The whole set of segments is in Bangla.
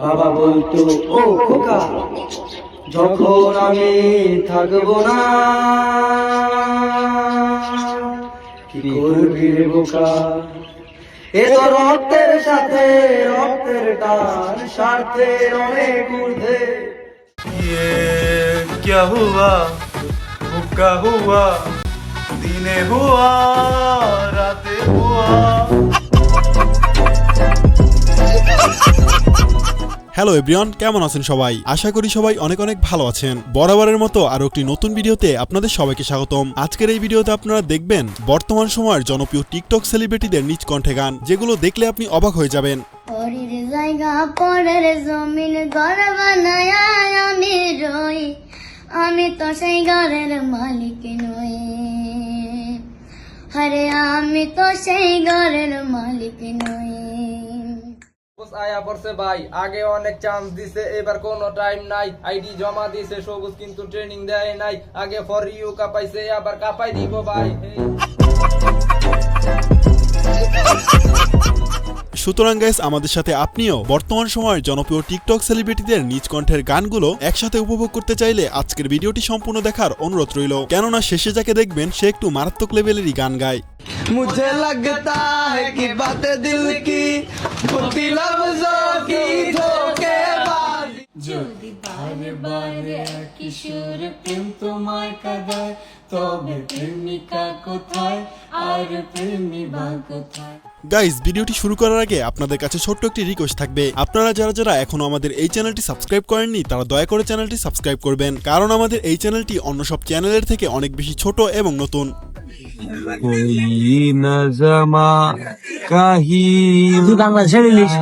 বাবা বলতো ও খোকা, যখন আমি থাকবো না কি করবি রে বোকা, এ তো রক্তের সাথে রক্তের টান, স্বার্থের অনেক ঊর্ধ্বে। क्या हुआ वो क्या हुआ, दिने हुआ राते हुआ। হ্যালো এভরিওয়ান, কেমন আছেন সবাই? আশা করি সবাই অনেক অনেক ভালো আছেন। বরাবরের মতো আরো একটি নতুন ভিডিওতে আপনাদের সবাইকে স্বাগতম। আজকের এই ভিডিওতে আপনারা দেখবেন বর্তমান সময়ের জনপ্রিয় টিকটক সেলিব্রিটিদের নিজ কণ্ঠে গান, যেগুলো দেখলে আপনি অবাক হয়ে যাবেন। পরের জায়গা পরের জমিন ঘর বানায় আমি রই, আমি তো সেই ঘরের মালিক নই, আরে আমি তো সেই ঘরের মালিক নই। আয়া পড়ছে ভাই, আগে অনেক চান্স দিছে, এবার কোনো টাইম নাই। আইডি জমা দিছে সবুজ, কিন্তু ট্রেনিং দেয় নাই। আগে ফর ইউ কাপাইছে, আবার কাপাই দিব ভাই। সুতরাং গাইস, আমাদের সাথে আপনিও বর্তমান সময়ের জনপ্রিয় টিকটক সেলিব্রিটিদের নিজ কণ্ঠের গানগুলো একসাথে উপভোগ করতে চাইলে আজকের ভিডিওটি সম্পূর্ণ দেখার অনুরোধ রইল, কেননা শেষে যাকে দেখবেন সে একটু মারাত্মক লেভেলেরই গান গায়। मुझे लगता है कि बातें दिल की होती लफ्जों की धोखेबाजी। যদি বারে বারে কিশোর প্রেম তোমায় কাঁদায়, তবে প্রেমিকা কোথায় আর প্রেমী বা কোথায়? গাইস, ভিডিওটি শুরু করার আগে আপনাদের কাছে ছোট্ট একটি রিকোয়েস্ট থাকবে। আপনারা যারা যারা এখনো আমাদের এই চ্যানেলটি সাবস্ক্রাইব করেননি, তারা দয়া করে চ্যানেলটি সাবস্ক্রাইব করবেন, কারণ আমাদের এই চ্যানেলটি অন্য সব চ্যানেলের থেকে অনেক বেশি ছোট এবং নতুন। বাংলাদেশের ইলিশ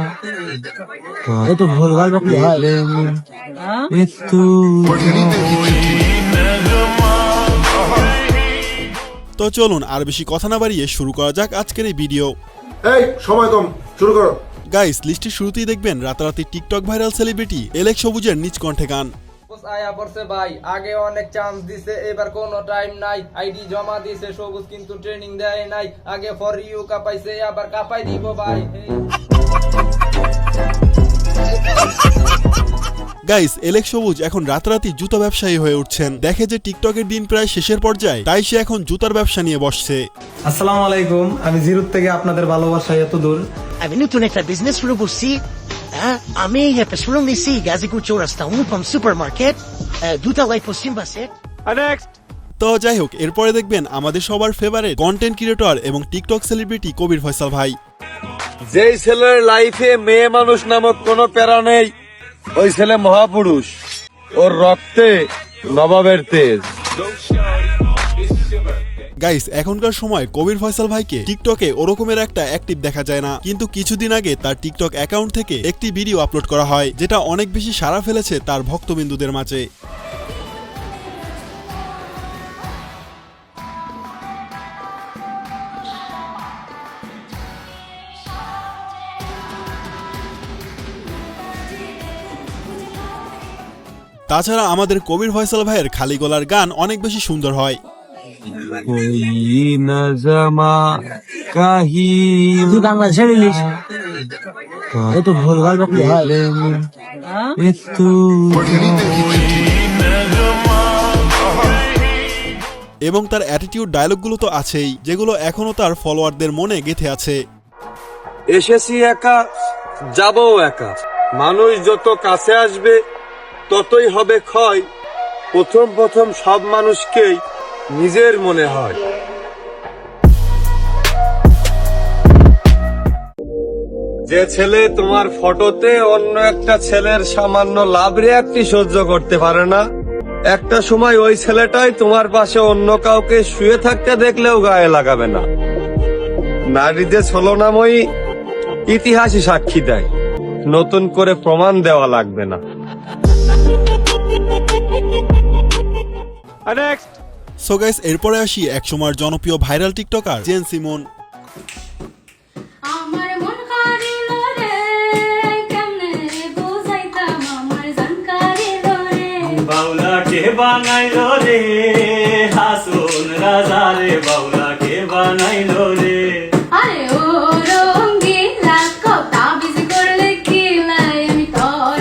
এত ভুলভাল বকলে হয়। তো চলুন আর বেশি কথা না বাড়িয়ে শুরু করা যাক আজকের এই ভিডিও। এই সময় কম, শুরু করো। গাইস, লিস্টের শুরুতেই দেখবেন রাতারাতি টিকটক ভাইরাল সেলিব্রিটি এলেক্স সবুজের নিজ কণ্ঠে গান। আয়া পড়ছে ভাই, আগে অনেক চান্স দিছে, এবার কোনো টাইম নাই। আইডি জমা দিছে সবুজ, কিন্তু ট্রেনিং দেয় নাই। আগে ফর ইউ কাপাইছে, আবার কাপাই দিব ভাই। গাইস, এলেক্স সবুজ এখন রাতারাতি জুতা ব্যবসায়ী হয়ে উঠছেন। দেখে যে টিকটকের দিন প্রায় শেষের পর্যায়ে, তাই সে এখন জুতার ব্যবসা নিয়ে বসছে। আসসালামু আলাইকুম, আমি জিরুত থেকে আপনাদের ভালোবাসায় এত দূর। আমি নতুন একটা বিজনেস শুরু করছি। আমি একটা শুরু নিছি গাজীপুর চৌরাস্তা অনুপম সুপার মার্কেট, দুতলায় পশ্চিম পাশে। তো যাই হোক, এরপরে দেখবেন আমাদের সবার ফেভারিট কন্টেন্ট ক্রিয়েটর এবং টিকটক সেলিব্রিটি কবির ফয়সাল ভাই। যেই ছেলের লাইফে মেয়ে মানুষ নামক কোনো প্যারা নেই, ওই ছেলে মহাপুরুষ। ওর রক্তে নবাবের তেজ। গাইস, এখনকার সময় কবির ফয়সাল ভাইকে টিকটকে ওরকমের একটা অ্যাক্টিভ দেখা যায় না, কিন্তু কিছুদিন আগে তার টিকটক অ্যাকাউন্ট থেকে একটি ভিডিও আপলোড করা হয়, যেটা অনেক বেশি সাড়া ফেলেছে তার ভক্তবিন্দুদের মাঝে। তাছাড়া আমাদের কবির ফয়সাল ভাইয়ের খালি গলার গান অনেক বেশি সুন্দর হয়। বাংলাদেশের ইলিশ এত ভুলভাল বকলে হয়। এবং তার অ্যাটিটিউড ডায়লগগুলো তো আছেই, যেগুলো এখনো তার ফলোয়ারদের মনে গেঁথে আছে। এসেছি একা, যাবো একা। মানুষ যত কাছে আসবে ততই হবে ক্ষয়। প্রথম প্রথম সব মানুষকেই নিজের মনে হয়। যে ছেলে তোমার ফটোতে অন্য একটা ছেলের সামান্য লাভ রিয়াক্টই সহ্য করতে পারে না, একটা সময় ওই ছেলেটাই তোমার পাশে অন্য কাউকে শুয়ে থাকতে দেখলেও গায়ে লাগাবে না। নারীদের ছলনাময়ী ইতিহাসই সাক্ষী দেয়, নতুন করে প্রমাণ দেওয়া লাগবে না। সো গাইস, এরপরে আসি একসময়ের জনপ্রিয় ভাইরাল টিকটকার জেন সিমন। আমার মন কারিল রে, কেমনে বুঝাইতাম আমার জান কারিল রে। বাউলা কে বানাইলো রে, হাসুন রাজা রে, বাউলা কে বানাইলো রে। আরে ও রঙ্গিলা, কথা বিজি করলে কি লাই, আমি তোর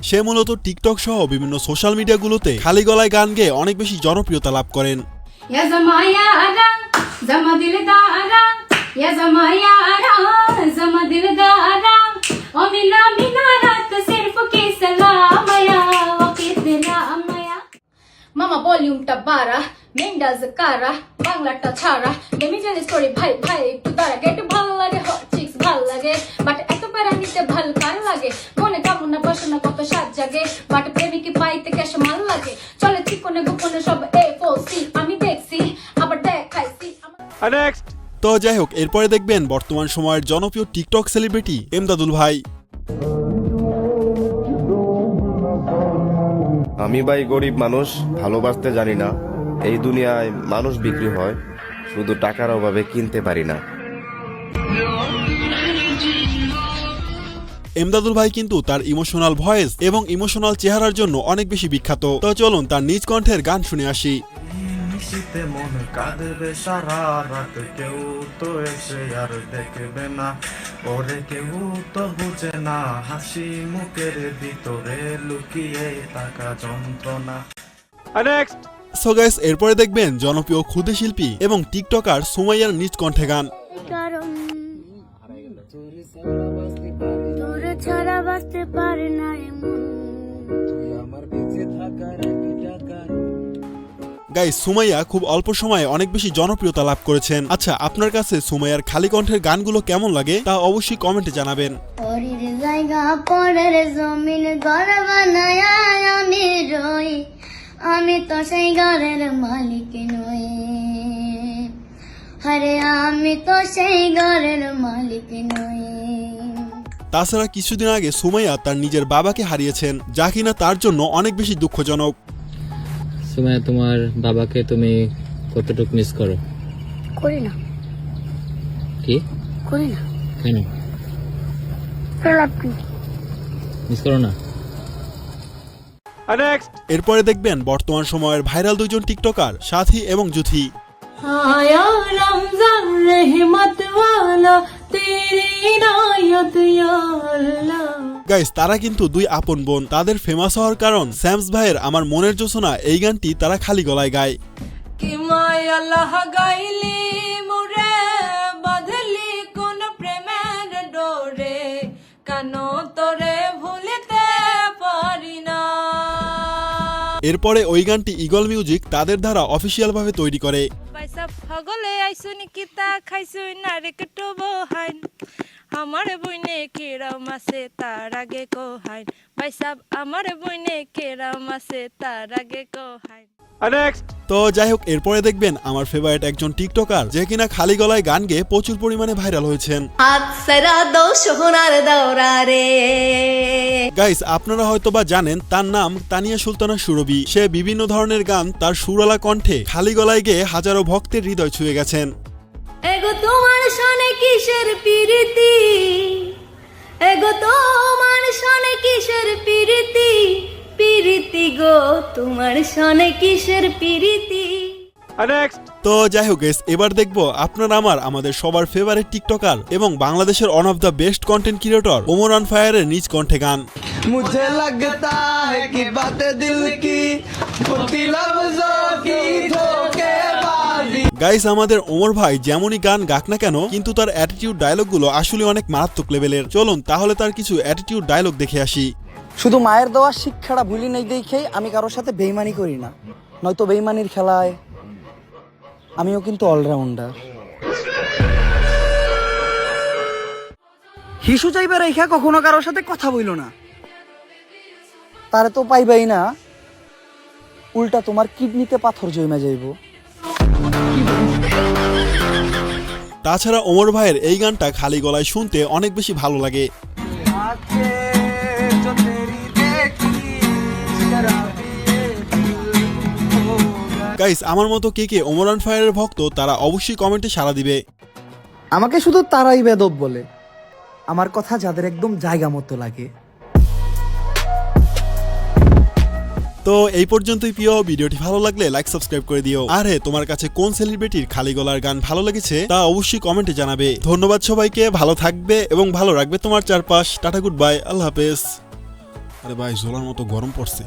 সে মূলত টিকটক সহ বিভিন্ন সোশ্যাল মিডিয়াগুলোতে খালি গলায় গান গেয়ে অনেক বেশি জনপ্রিয়তা লাভ করেন। या जमा यारा जमा दिलदारा या जमा यारा जमा दिलदारा ओ मिला मिला रात सिर्फ के सलाम या वक़्त रामया मामा वॉल्यूमটা বাড়া মেন্ডাজ কারা বাংলাটা ছাড়া গেমি জানি স্টোরি ভাই ভাই একটু দাঁড়া গেট ভালো লাগে হট চিক্স ভালো লাগে বাট এত প্যারা নিতে ভাল কার লাগে মনে কামনা বাসনা কত সাজ জাগে বাট প্রেমিকি পাইতে ক্যাশ মাল লাগে চলে চিকনে গোপনে সব A4C আমি দেখছি আবার দেখাইছি তো যাই হোক, এরপরে দেখবেন বর্তমান সময়ের জনপ্রিয় টিকটক সেলিব্রিটি এমদাদুল ভাই। আমি ভাই গরিব মানুষ, ভালোবাসতে জানি না। এই দুনিয়ায় মানুষ বিক্রি হয়, শুধু টাকার অভাবে কিনতে পারি না। এমদাদুল ভাই কিন্তু তার ইমোশনাল ভয়েস এবং ইমোশনাল চেহারার জন্য অনেক বেশি বিখ্যাত। তো চলুন তার নিজ কণ্ঠের গান শুনে আসি। শীতে মন কাঁদবে সারা রাত, কেউ তো এসে আর দেখবে না, ওরে কেউ তো বুঝে না, হাসি মুখের ভিতরে লুকিয়ে থাকা যন্ত্রণা। সো গাইস, এরপরে দেখবেন জনপ্রিয় ক্ষুদে শিল্পী এবং টিকটকার সুমাইয়ার নিজ কণ্ঠে গান। কারণ তোর ছাড়া বাঁচতে পারে না এমন। গাইস, সুমাইয়া খুব অল্প সময়ে অনেক বেশি জনপ্রিয়তা লাভ করেছেন। আচ্ছা, আপনার কাছে সুমাইয়ার খালি কণ্ঠের গানগুলো কেমন লাগে তা অবশ্যই কমেন্টে জানাবেন। পরের জায়গা পরের জমিন ঘর বানায় আমি রই, আমি তো সেই ঘরের মালিক নই, আরে আমি তো সেই ঘরের মালিক নই। তাছাড়া কিছুদিন আগে সুমাইয়া তার নিজের বাবাকে হারিয়েছেন, যা কিনা তার জন্য অনেক বেশি দুঃখজনক। সুমাইয়া, তোমার বাবাকে তুমি কতটুকু মিস করো? করি না। কি করি না? কেন মিস করো না? এরপরে দেখবেন বর্তমান সময়ের ভাইরাল দুইজন টিকটকার সাথী এবং জুথি। आया रमजान रहमत वाला तेरी इनायत या अल्लाह। গাইস, তারা কিন্তু দুই আপন বোন। তাদের ফেমাস হওয়ার কারণ স্যামস ভাইয়ের আমার মনের জোছনা এই গানটি তারা খালি গলায় গায়। कि माया लह गाइली मुरे बदली कोन प्रेमेर डोरे कानो तोरे भूलते पारी ना। এরপরে ওই গানটি ইগল মিউজিক তাদের দ্বারা অফিসিয়াল ভাবে তৈরি করে। পয়সা হগলে আইসুনি কিতা খাইছুই না রে কটো বহাইন আমার বইনে কেরাম আছে তার আগে কোহাইন পয়সা আমার বইনে কেরাম আছে তার আগে কোহাইন। তো যাই হোক, এরপরে দেখবেন আমার ফেভারিট একজন টিকটকার যে কিনা খালি গলায় গান গেয়ে প্রচুর পরিমাণে ভাইরাল হয়েছেন। গাইস, আপনারা হয়তোবা জানেন তার নাম তানিয়া সুলতানা সুরভি। সে বিভিন্ন ধরনের গান তার সুরালা কণ্ঠে খালি গলায় গেয়ে হাজারো ভক্তের হৃদয় ছুঁয়ে গেছেন। এগো তোমার সনে কিসের প্রীতি, এগো তোমার সনে কিসের প্রীতি, প্রীতি গো তোমার সনে কিসের প্রীতি। তো যাই হোক গাইস, এবার দেখবো আপনার আমাদের সবার ফেভারিট টিকটকার এবং বাংলাদেশের one of the best content creator Omar on ফায়ারের নিজ কণ্ঠে গান। মুঝে লাগতা है कि बातें दिल की होती लफ्जों की धोखेबाजी। গাইস, আমাদের ওমর ভাই যেমনই গান গাক না কেন, কিন্তু তার অ্যাটিটিউড ডায়লগ গুলো আসলে অনেক মারাত্মক লেভেলের। চলুন তাহলে তার কিছু অ্যাটিটিউড ডায়লগ দেখে আসি। শুধু মায়ের দেওয়া শিক্ষাটা ভুলি নেই দেখেই আমি কারোর সাথে বেইমানি করি না, নয়তো বেইমানির খেলায় আমিও কিন্তু অলরাউন্ডার। হিসু চাইবে রেখা কখনো কারোর সাথে কথা বইল না, তারে তো পাইবাই না, উল্টা তোমার কিডনিতে পাথর জমে যাইব। তাছাড়া ওমর ভাইয়ের এই গানটা খালি গলায় শুনতে অনেক বেশি ভালো লাগে। গাইস, আমার মতো কে কে ওমর অন ফায়ারের ভক্ত তারা অবশ্যই কমেন্টে সাড়া দিবে। আমাকে শুধু তারাই বেদব বলে, আমার কথা যাদের একদম জায়গা মতো লাগে। তো এই পর্যন্তই প্রিয়, ভিডিওটি ভালো লাগলে লাইক সাবস্ক্রাইব করে দিও। আর হ্যাঁ, তোমার কাছে কোন সেলিব্রিটির খালি গলার গান ভালো লেগেছে তা অবশ্যই কমেন্টে জানাবে। ধন্যবাদ সবাইকে, ভালো থাকবে এবং ভালো রাখবে তোমার চারপাশ। টাটা, গুড বাই, আল্লাহ হাফেজ। আরে ভাই ঝোলার মতো গরম পড়ছে।